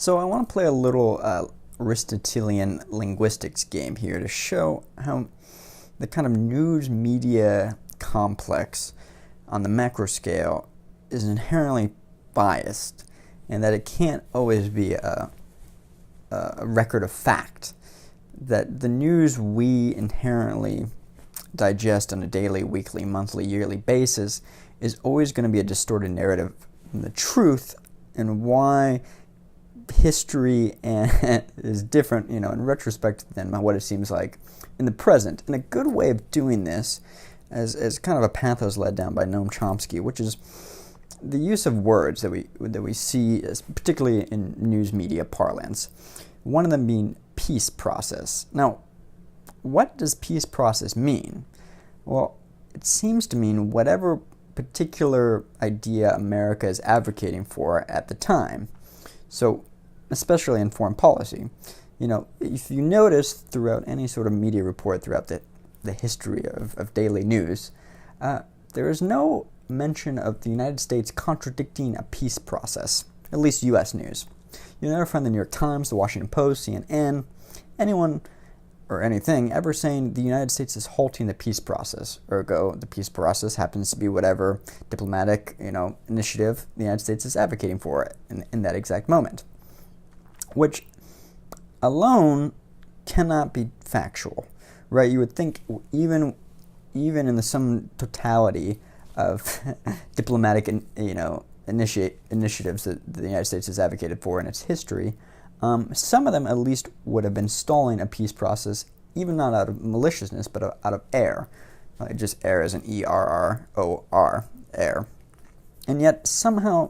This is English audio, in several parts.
So I want to play a little Aristotelian linguistics game here to show how the kind of news media complex on the macro scale is inherently biased, and that it can't always be a record of fact. That the news we inherently digest on a daily, weekly, monthly, yearly basis is always going to be a distorted narrative from the truth, and why history is different, in retrospect than what it seems like in the present. And a good way of doing this, as kind of a path that was led down by Noam Chomsky, which is the use of words that we see, particularly in news media parlance. One of them being peace process. Now, what does peace process mean? Well, it seems to mean whatever particular idea America is advocating for at the time. So, especially in foreign policy, if you notice throughout any sort of media report throughout the history of daily news, there is no mention of the United States contradicting a peace process, at least U.S. news. You'll never find the New York Times, the Washington Post, CNN, anyone or anything ever saying the United States is halting the peace process. Ergo, the peace process happens to be whatever diplomatic, initiative the United States is advocating for in that exact moment, which alone cannot be factual, right? You would think even in the sum totality of diplomatic, initiatives that the United States has advocated for in its history, some of them at least would have been stalling a peace process, even not out of maliciousness, but out of error. Just error as an E-R-R-O-R, error. And yet somehow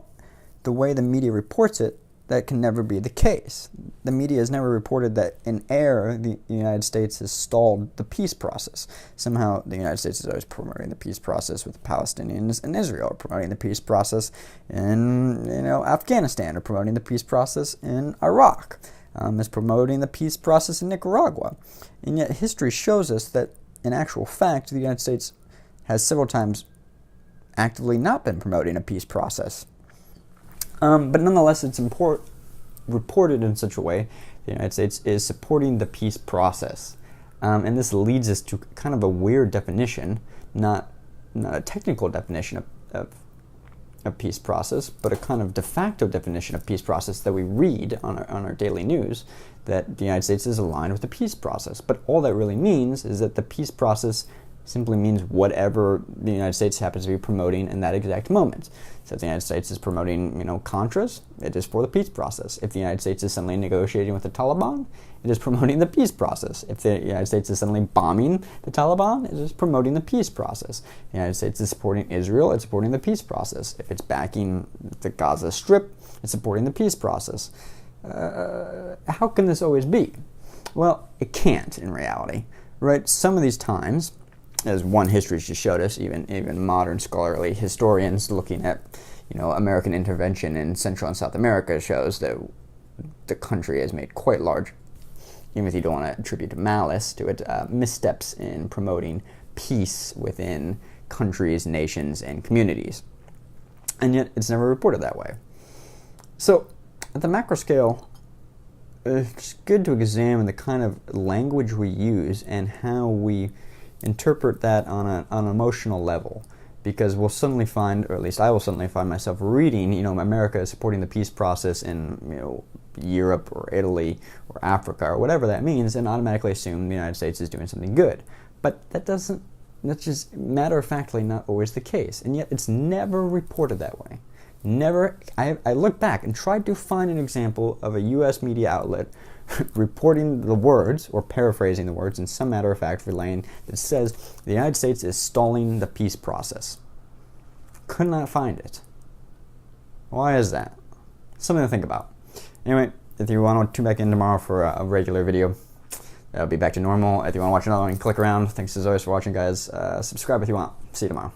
the way the media reports it, that can never be the case. The media has never reported that in error the United States has stalled the peace process. Somehow the United States is always promoting the peace process with the Palestinians and Israel, or promoting the peace process in Afghanistan, or promoting the peace process in Iraq, is promoting the peace process in Nicaragua. And yet history shows us that in actual fact the United States has several times actively not been promoting a peace process. But nonetheless, it's reported in such a way the United States is supporting the peace process. And this leads us to kind of a weird definition, not a technical definition of peace process, but a kind of de facto definition of peace process that we read on our daily news, that the United States is aligned with the peace process. But all that really means is that the peace process simply means whatever the United States happens to be promoting in that exact moment. So if the United States is promoting, Contras, it is for the peace process. If the United States is suddenly negotiating with the Taliban, it is promoting the peace process. If the United States is suddenly bombing the Taliban, it is promoting the peace process. The United States is supporting Israel, it's supporting the peace process. If it's backing the Gaza Strip, it's supporting the peace process. How can this always be? Well, it can't in reality, right? Some of these times, as one history just showed us, even modern scholarly historians looking at, American intervention in Central and South America shows that the country has made quite large, even if you don't want to attribute malice to it, missteps in promoting peace within countries, nations, and communities. And yet it's never reported that way. So at the macro scale, it's good to examine the kind of language we use and how we interpret that on an emotional level, because we'll suddenly find, or at least I will suddenly find myself reading, America is supporting the peace process in, Europe or Italy or Africa or whatever that means, and automatically assume the United States is doing something good. But that's just matter-of-factly not always the case, and yet it's never reported that way. Never. I looked back and tried to find an example of a U.S. media outlet reporting the words, or paraphrasing the words in some matter-of-fact relaying, that says the United States is stalling the peace process. Could not find it. Why is that? Something to think about. Anyway, if you want to tune back in tomorrow for a regular video, that'll be back to normal. If you want to watch another one, click around. Thanks as always for watching, guys. Subscribe if you want. See you tomorrow.